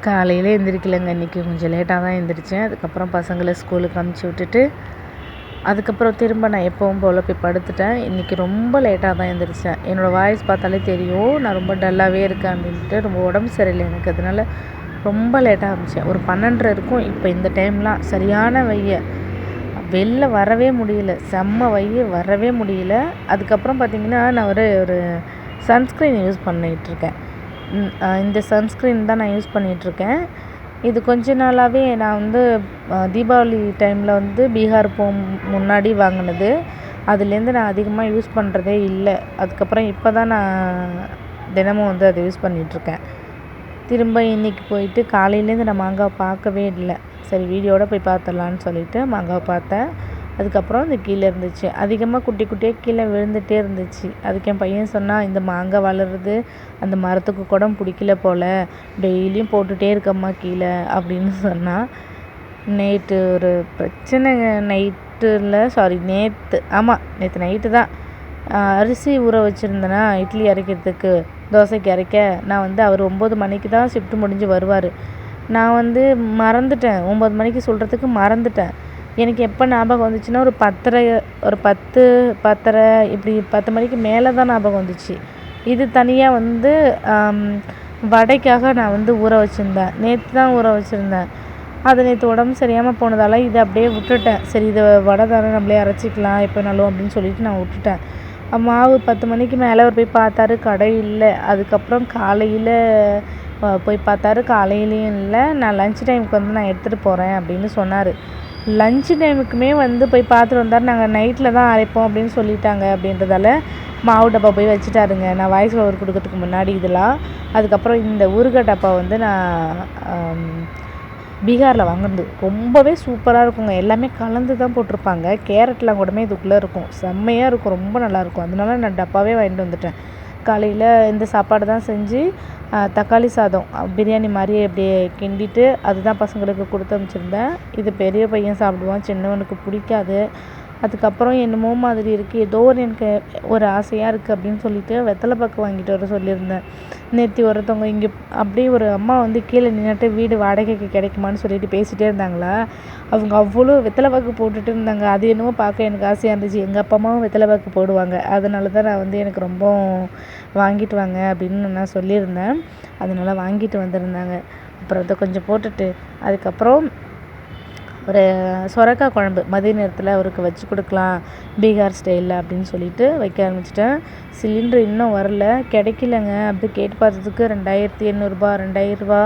காலையில் எந்திரிக்கலைங்க. இன்றைக்கி கொஞ்சம் லேட்டாக தான் எந்திரிச்சேன். அதுக்கப்புறம் பசங்களை ஸ்கூலுக்கு அனுப்பிச்சி விட்டுட்டு அதுக்கப்புறம் திரும்ப நான் எப்பவும் போல் போய் படுத்துட்டேன். இன்றைக்கி ரொம்ப லேட்டாக தான் எந்திரிச்சேன். என்னோடய வாய்ஸ் பார்த்தாலே தெரியும் நான் ரொம்ப டல்லாகவே இருக்கேன் அப்படின்ட்டு. ரொம்ப உடம்பு சரியில்லை எனக்கு, அதனால் ரொம்ப லேட்டாக ஆரம்பித்தேன். ஒரு 12:30 இருக்கும். இப்போ இந்த டைம்லாம் சரியான வெளில வரவே முடியல, செம்ம வரவே முடியல. அதுக்கப்புறம் பார்த்திங்கன்னா நான் ஒரு சன்ஸ்க்ரீன் யூஸ் பண்ணிகிட்ருக்கேன். இந்த சன்ஸ்க்ரீன் தான் நான் யூஸ் பண்ணிகிட்ருக்கேன். இது கொஞ்ச நாளாகவே நான் தீபாவளி டைமில் பீகார் முன்னாடி வாங்கினது. அதுலேருந்து நான் அதிகமாக யூஸ் பண்ணுறதே இல்லை. அதுக்கப்புறம் இப்போ தான் நான் தினமும் அதை யூஸ் பண்ணிகிட்ருக்கேன். திரும்ப இன்றைக்கி போயிட்டு காலையிலேருந்து நான் மாங்காவை பார்க்கவே இல்லை. சரி வீடியோட போய் பார்த்துடலான்னு சொல்லிவிட்டு மாங்காவை பார்த்தேன். அதுக்கப்புறம் இந்த கீழே இருந்துச்சு, அதிகமாக குட்டி குட்டியாக கீழே விழுந்துகிட்டே இருந்துச்சு. அதுக்கு என் பையன் சொன்னால், இந்த மாங்காய் வளருது அந்த மரத்துக்கு கூட பிடிக்கல போல், டெய்லியும் போட்டுகிட்டே இருக்கம்மா கீழே அப்படின்னு சொன்னான். நேற்று ஒரு பிரச்சனைங்க. நேற்று நைட்டு தான் அரிசி ஊற வச்சுருந்தேன்னா இட்லி அரைக்கிறதுக்கு, தோசைக்கு அரைக்க. நான் அவர் 9 மணிக்கு தான் ஷிஃப்ட் முடிஞ்சு வருவார். நான் மறந்துட்டேன், 9 மணிக்கு சொல்கிறதுக்கு மறந்துட்டேன். எனக்கு எப்போ ஞாபகம் வந்துச்சுன்னா ஒரு 10:30 இப்படி 10 மணிக்கு மேலே தான் ஞாபகம் வந்துச்சு. இது தனியாக வடைக்காக நான் ஊற வச்சுருந்தேன். நேற்று தான் ஊற வச்சுருந்தேன். அது நேற்று உடம்பு சரியாமல் போனதால் இதை அப்படியே விட்டுட்டேன். சரி இதை வடை தானே நம்மளே அரைச்சிக்கலாம் எப்போனாலும் அப்படின்னு சொல்லிட்டு நான் விட்டுட்டேன். மாவு 10 மணிக்கு மேலே அவர் போய் பார்த்தாரு, கடை இல்லை. அதுக்கப்புறம் காலையில் போய் பார்த்தாரு, காலையிலையும் இல்லை. நான் லஞ்ச் டைமுக்கு நான் எடுத்துகிட்டு போகிறேன் அப்படின்னு சொன்னார். லஞ்சு டைமுக்குமே போய் பார்த்துட்டு வந்தார். நாங்கள் நைட்டில் தான் அரைப்போம் அப்படின்னு சொல்லிட்டாங்க அப்படின்றதால மாவு டப்பா போய் வச்சுட்டாருங்க. நான் வாய்ஸ் ஓவர் கொடுக்கறதுக்கு முன்னாடி இதெல்லாம். அதுக்கப்புறம் இந்த ஊறுகாய் டப்பா நான் பீகாரில் வாங்கினது. ரொம்பவே சூப்பராக இருக்குங்க. எல்லாமே கலந்து தான் போட்டிருப்பாங்க. கேரட்லாம் கூடமே இதுக்குள்ளே இருக்கும். செம்மையாக இருக்கும், ரொம்ப நல்லாயிருக்கும். அதனால நான் டப்பாவே வாங்கிட்டு வந்துட்டேன். காலையில் இந்த சாப்பாடு தான் செஞ்சு தக்காளி சாதம் பிரியாணி மாதிரி அப்படியே கிண்டிட்டு அதுதான் பசங்களுக்கு கொடுத்து அனுப்பிச்சிருந்தேன். இது பெரிய பையன் சாப்பிடுவான், சின்னவனுக்கு பிடிக்காது. அதுக்கப்புறம் என்னமோ மாதிரி இருக்குது, ஏதோ எனக்கு ஒரு ஆசையாக இருக்குது அப்படின்னு சொல்லிட்டு வெத்தலை பாக்கு வாங்கிட்டு வர சொல்லியிருந்தேன். நேற்று ஒருத்தவங்க இங்கே அப்படியே ஒரு அம்மா கீழே நின்றுட்டு வீடு வாடகைக்கு கிடைக்குமான்னு சொல்லிட்டு பேசிகிட்டே இருந்தாங்களா. அவங்க அவ்வளோ வெத்தலை பாக்கு போட்டுட்டு இருந்தாங்க. அது என்னமோ பார்க்க எனக்கு ஆசையாக இருந்துச்சு. எங்கள் அப்பா அம்மாவும் வெத்தலை பாக்கு போடுவாங்க. அதனால தான் நான் எனக்கு ரொம்ப வாங்கிட்டு வாங்க அப்படின்னு நான் சொல்லியிருந்தேன். அதனால் வாங்கிட்டு வந்திருந்தாங்க. அப்புறம் அதை கொஞ்சம் போட்டுட்டு அதுக்கப்புறம் ஒரு சொரக்காய் குழம்பு மதிய நேரத்தில் அவருக்கு வச்சு கொடுக்கலாம் பீகார் ஸ்டைலில் அப்படின்னு சொல்லிட்டு வைக்க ஆரம்பிச்சிட்டேன். சிலிண்டர் இன்னும் வரல, கிடைக்கலங்க. அப்படி கேட்டு பார்த்ததுக்கு 2800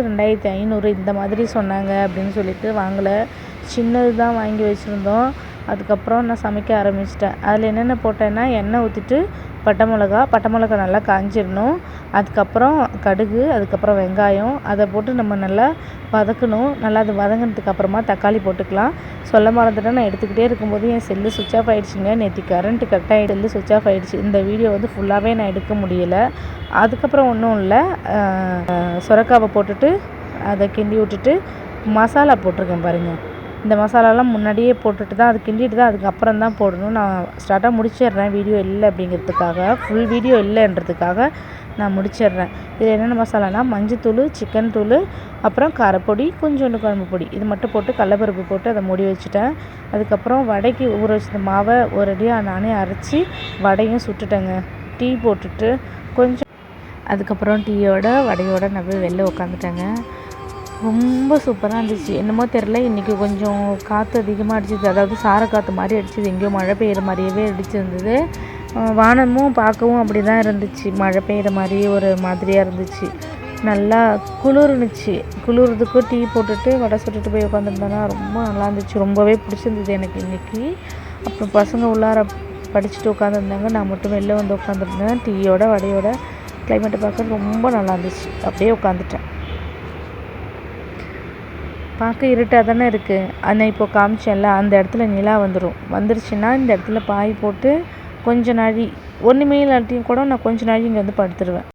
2500 இந்த மாதிரி சொன்னாங்க அப்படின்னு சொல்லிட்டு வாங்கலை. சின்னது தான் வாங்கி வச்சுருந்தோம். அதுக்கப்புறம் நான் சமைக்க ஆரம்பிச்சிட்டேன். அதில் என்னென்ன போட்டேன்னா எண்ணெய் ஊற்றிட்டு பட்டை மிளகா நல்லா காஞ்சிடணும். அதுக்கப்புறம் கடுகு, அதுக்கப்புறம் வெங்காயம் அதை போட்டு நம்ம நல்லா வதக்கணும். நல்லா அது வதங்கினதுக்கு அப்புறமா தக்காளி போட்டுக்கலாம். சொல்ல மறந்துட்டேன், நான் எடுத்துக்கிட்டே இருக்கும்போது என் செல்லு சுவிட்ச் ஆஃப் ஆகிடுச்சிங்க. நேற்று கரண்ட்டு கட் ஆகி செல்லு சுவிட்ச் ஆஃப் ஆகிடுச்சு. இந்த வீடியோ ஃபுல்லாகவே நான் எடுக்க முடியலை. அதுக்கப்புறம் ஒன்றும் இல்லை, சுரக்காவை போட்டுட்டு அதை கிண்டி விட்டுட்டு மசாலா போட்டிருக்கேன் பாருங்கள். இந்த மசாலாலாம் முன்னாடியே போட்டுட்டு தான் அது கிண்டிட்டு தான் அதுக்கப்புறம் தான் போடணும். நான் ஸ்டார்ட்டாக முடிச்சிடுறேன், வீடியோ இல்லை அப்படிங்கிறதுக்காக, ஃபுல் வீடியோ இல்லைன்றதுக்காக நான் முடிச்சிடுறேன். இதில் என்னென்ன மசாலானா மஞ்சத்தூள், சிக்கன் தூள், அப்புறம் காரப்பொடி, கொஞ்சோண்டு குழம்பு பொடி, இது மட்டும் போட்டு கடலப்பருப்பு போட்டு அதை மூடி வச்சுட்டேன். அதுக்கப்புறம் வடைக்கு ஊற வச்ச மாவை ஒரேடியாக நானே அரைச்சி வடையும் சுட்டுட்டேங்க. டீ போட்டுட்டு அதுக்கப்புறம் டீயோட வடையோட நான் போய் வெளில உட்காந்துட்டேங்க. ரொம்ப சூப்பராக இருந்துச்சு. என்னமோ தெரில, இன்றைக்கி கொஞ்சம் காற்று அதிகமாக அடிச்சிது. அதாவது சாரக்காற்று மாதிரி அடிச்சிது. எங்கேயோ மழை பெய்கிற மாதிரியே அடிச்சிருந்தது. வானமும் பார்க்கவும் அப்படி தான் இருந்துச்சு. மழை பெய்கிற மாதிரியே ஒரு மாதிரியாக இருந்துச்சு. நல்லா குளிர்னுச்சு. குளிர்றதுக்கு டீ போட்டுட்டு வடை சுட்டுட்டு போய் உட்காந்துருந்தேன்னா ரொம்ப நல்லா இருந்துச்சு. ரொம்பவே பிடிச்சிருந்தது எனக்கு இன்றைக்கி. அப்புறம் பசங்க உள்ளார படிச்சுட்டு உட்காந்துருந்தாங்க. நான் மட்டும் வெளில உட்காந்துருந்தேன். டீயோட வடையோட கிளைமேட்டை பார்க்க ரொம்ப நல்லா இருந்துச்சு. அப்படியே உட்காந்துட்டேன். பார்க்க இருட்டாக தானே இருக்குது. ஆனால் இப்போ காமிச்சேன்ல அந்த இடத்துல நிலா வந்துருச்சுன்னா இந்த இடத்துல பாய் போட்டு கொஞ்ச நாழி ஒன்றுமே இல்லாட்டியும் கூட நான் கொஞ்ச நாழி இங்கே படுத்துருவேன்.